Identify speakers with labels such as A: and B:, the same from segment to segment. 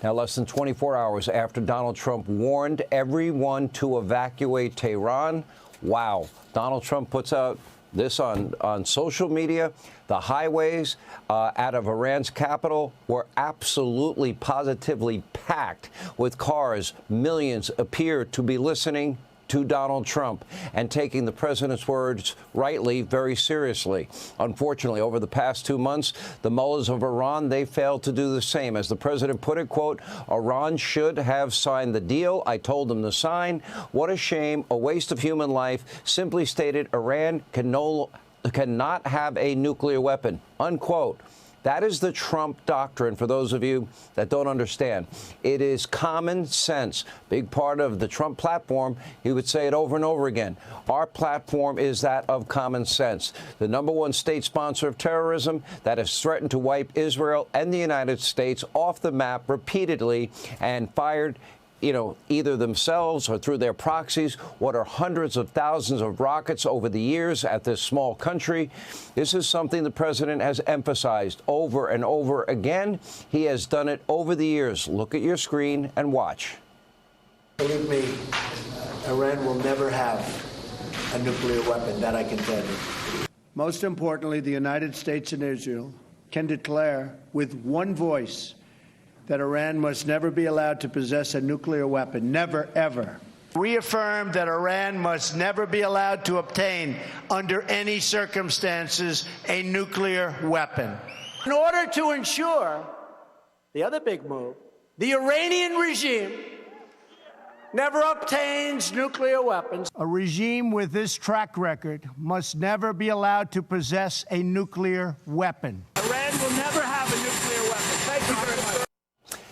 A: Now, less than 24 hours after Donald Trump warned everyone to evacuate Tehran, wow, Donald Trump puts out this on social media. The highways out of Iran's capital were absolutely, positively packed with cars. Millions appear to be listening to Donald Trump and taking the president's words rightly very seriously. Unfortunately, over the past 2 months, the mullahs of Iran, they failed to do the same. As the president put it, quote, Iran should have signed the deal. I told them to sign. What a shame, a waste of human life. Simply stated, Iran cannot have a nuclear weapon, unquote. That is the Trump doctrine, for those of you that don't understand. It is common sense. Big part of the Trump platform, he would say it over and over again. Our platform is that of common sense. The #1 state sponsor of terrorism that has threatened to wipe Israel and the United States off the map repeatedly and fired, either themselves or through their proxies, what are hundreds of thousands of rockets over the years at this small country. This is something the president has emphasized over and over again. He has done it over the years. Look at your screen and watch.
B: Believe me, Iran will never have a nuclear weapon, that I can tell you.
C: Most importantly, the United States and Israel can declare with one voice that Iran must never be allowed to possess a nuclear weapon. Never, ever. Reaffirm that Iran must never be allowed to obtain, under any circumstances, a nuclear weapon. In order to ensure, the other big move, the Iranian regime never obtains nuclear weapons. A regime with this track record must never be allowed to possess a nuclear weapon. Iran will never have a nuclear weapon. Thank you very much.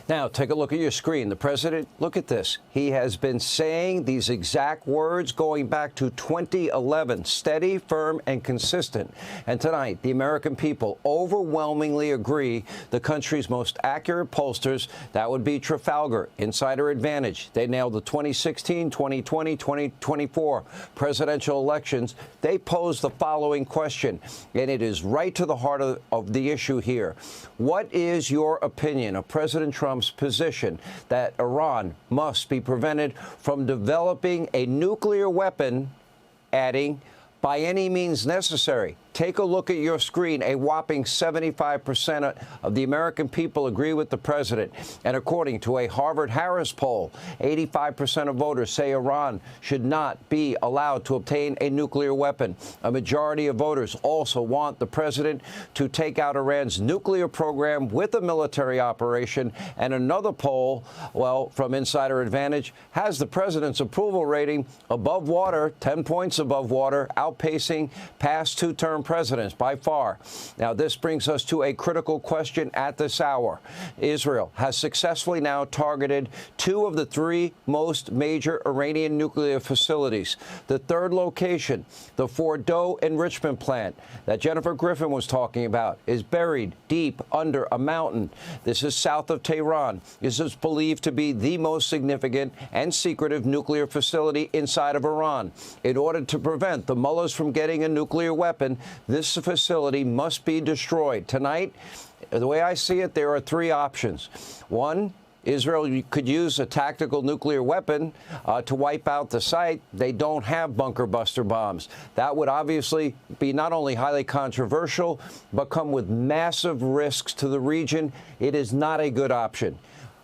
A: Now, take a look at your screen. The president, look at this. He has been saying these exact words going back to 2011, steady, firm, and consistent. And tonight, the American people overwhelmingly agree the country's most accurate pollsters, that would be Trafalgar, Insider Advantage. They nailed the 2016, 2020, 2024 presidential elections. They posed the following question, and it is right to the heart of the issue here. What is your opinion of President Trump's position that Iran must be prevented from developing a nuclear weapon, adding, by any means necessary? Take a look at your screen. A whopping 75% of the American people agree with the president. And according to a Harvard-Harris poll, 85% of voters say Iran should not be allowed to obtain a nuclear weapon. A majority of voters also want the president to take out Iran's nuclear program with a military operation. And another poll, well, from Insider Advantage, has the president's approval rating above water, 10 points above water, outpacing past two-term presidents by far. Now, this brings us to a critical question at this hour. Israel has successfully now targeted 2 of the 3 most major Iranian nuclear facilities. The third location, the Fordow enrichment plant that Jennifer Griffin was talking about, is buried deep under a mountain. This is south of Tehran. This is believed to be the most significant and secretive nuclear facility inside of Iran. In order to prevent the mullahs from getting a nuclear weapon, this facility must be destroyed. Tonight, the way I see it, there are 3 options. One, Israel could use a tactical nuclear weapon to wipe out the site. They don't have bunker buster bombs. That would obviously be not only highly controversial, but come with massive risks to the region. It is not a good option.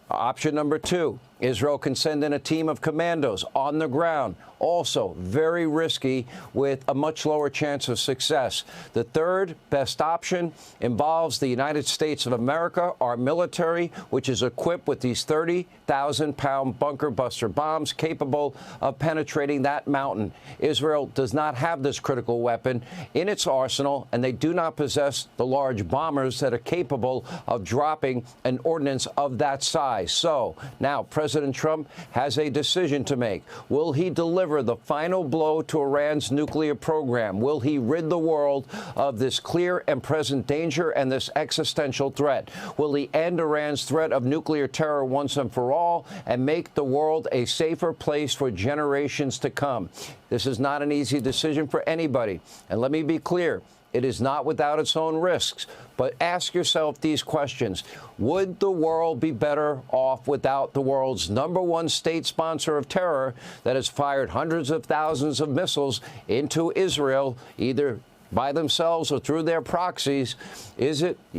A: Option number 2, Israel can send in a team of commandos on the ground, also very risky with a much lower chance of success. The third best option involves the United States of America, our military, which is equipped with these 30,000-pound bunker buster bombs capable of penetrating that mountain. Israel does not have this critical weapon in its arsenal, and they do not possess the large bombers that are capable of dropping an ordnance of that size. So now President Trump has a decision to make. Will he deliver the final blow to Iran's nuclear program? Will he rid the world of this clear and present danger and this existential threat? Will he end Iran's threat of nuclear terror once and for all and make the world a safer place for generations to come? This is not an easy decision for anybody. And let me be clear. it is not without its own risks. But ask yourself these questions. Would the world be better off without the world's #1 state sponsor of terror that has fired hundreds of thousands of missiles into Israel, either by themselves or through their proxies?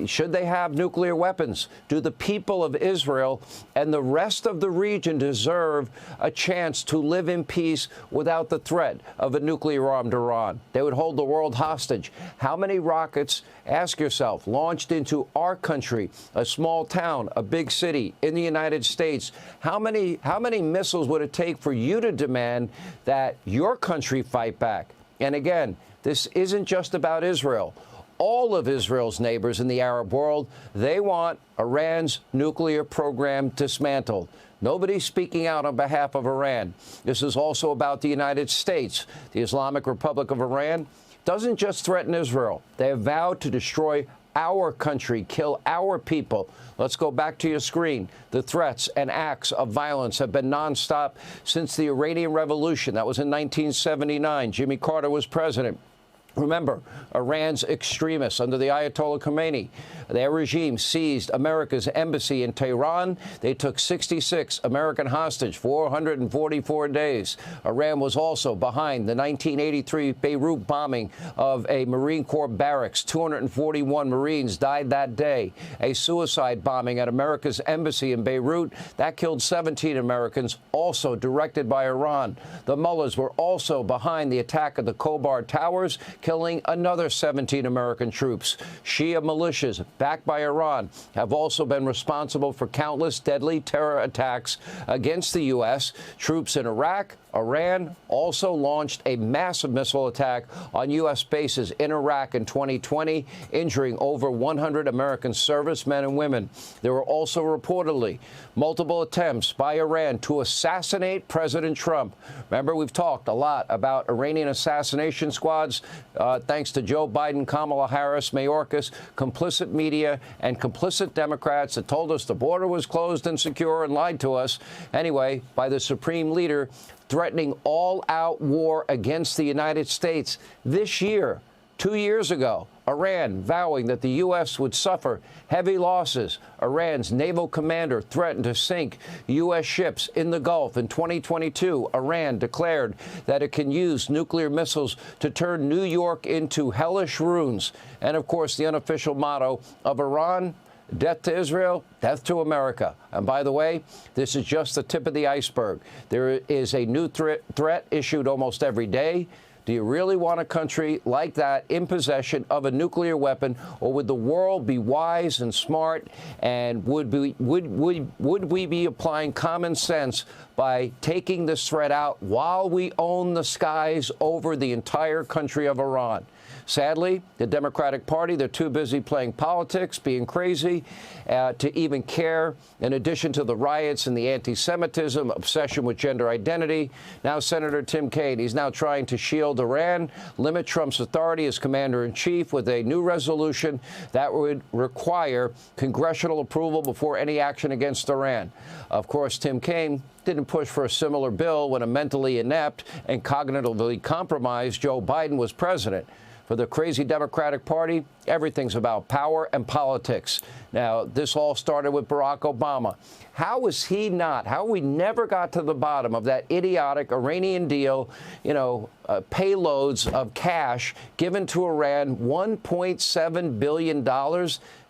A: Should they have nuclear weapons? Do the people of Israel and the rest of the region deserve a chance to live in peace without the threat of a nuclear-armed Iran? They would hold the world hostage. How many rockets, ask yourself, launched into our country, a small town, a big city in the United States? How many missiles would it take for you to demand that your country fight back? And again, this isn't just about Israel. All of Israel's neighbors in the Arab world, they want Iran's nuclear program dismantled. Nobody's speaking out on behalf of Iran. This is also about the United States. The Islamic Republic of Iran doesn't just threaten Israel. They have vowed to destroy our country, kill our people. Let's go back to your screen. The threats and acts of violence have been nonstop since the Iranian Revolution. That was in 1979. Jimmy Carter was president. Remember, Iran's extremists under the Ayatollah Khomeini, their regime seized America's embassy in Tehran. They took 66 American hostage, 444 days. Iran was also behind the 1983 Beirut bombing of a Marine Corps barracks. 241 Marines died that day. A suicide bombing at America's embassy in Beirut that killed 17 Americans, also directed by Iran. The mullahs were also behind the attack of the Khobar Towers, killing another 17 American troops. Shia militias, backed by Iran, have also been responsible for countless deadly terror attacks against the U.S. Troops in Iraq. Iran also launched a massive missile attack on U.S. bases in Iraq in 2020, injuring over 100 American servicemen and women. There were also reportedly multiple attempts by Iran to assassinate President Trump. Remember, we've talked a lot about Iranian assassination squads, thanks to Joe Biden, Kamala Harris, Mayorkas, complicit media, and complicit Democrats that told us the border was closed and secure and lied to us. Anyway, by the supreme leader threatening all-out war against the United States this year. 2 years ago, Iran vowing that the U.S. would suffer heavy losses. Iran's naval commander threatened to sink U.S. ships in the Gulf. In 2022, Iran declared that it can use nuclear missiles to turn New York into hellish ruins. And, of course, the unofficial motto of Iran: death to Israel, death to America. And by the way, this is just the tip of the iceberg. There is a new threat issued almost every day. Do you really want a country like that in possession of a nuclear weapon, or would the world be wise and smart, and would we be applying common sense by taking this threat out while we own the skies over the entire country of Iran? Sadly, the Democratic Party, they're too busy playing politics, being crazy, to even care. In addition to the riots and the anti-Semitism, obsession with gender identity, now Senator Tim Kaine, he's now trying to shield Iran, limit Trump's authority as commander-in-chief with a new resolution that would require congressional approval before any action against Iran. Of course, Tim Kaine didn't push for a similar bill when a mentally inept and cognitively compromised Joe Biden was president. For the crazy Democratic Party, everything's about power and politics. Now, this all started with Barack Obama. How we never got to the bottom of that idiotic Iranian deal, payloads of cash given to Iran, $1.7 billion.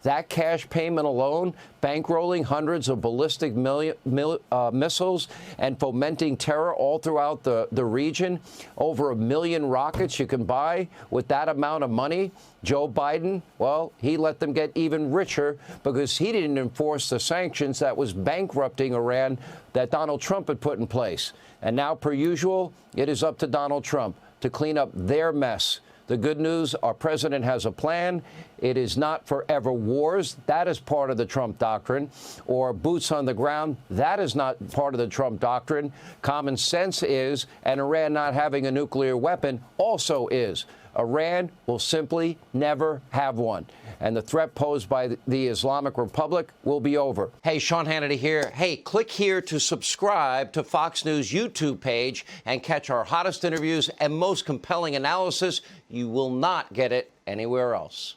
A: That cash payment alone, bankrolling hundreds of ballistic missiles and fomenting terror all throughout the region. Over 1 million rockets you can buy with that amount of money. Joe Biden, well, he let them get even richer because he didn't enforce the sanctions that was bankrupting Iran that Donald Trump had put in place. And now, per usual, it is up to Donald Trump to clean up their mess. The good news, our president has a plan. It is not forever wars. That is part of the Trump doctrine. Or boots on the ground. That is not part of the Trump doctrine. Common sense is, and Iran not having a nuclear weapon also is. Iran will simply never have one. And the threat posed by the Islamic Republic will be over. Hey, Sean Hannity here. Hey, click here to subscribe to Fox News YouTube page and catch our hottest interviews and most compelling analysis. You will not get it anywhere else.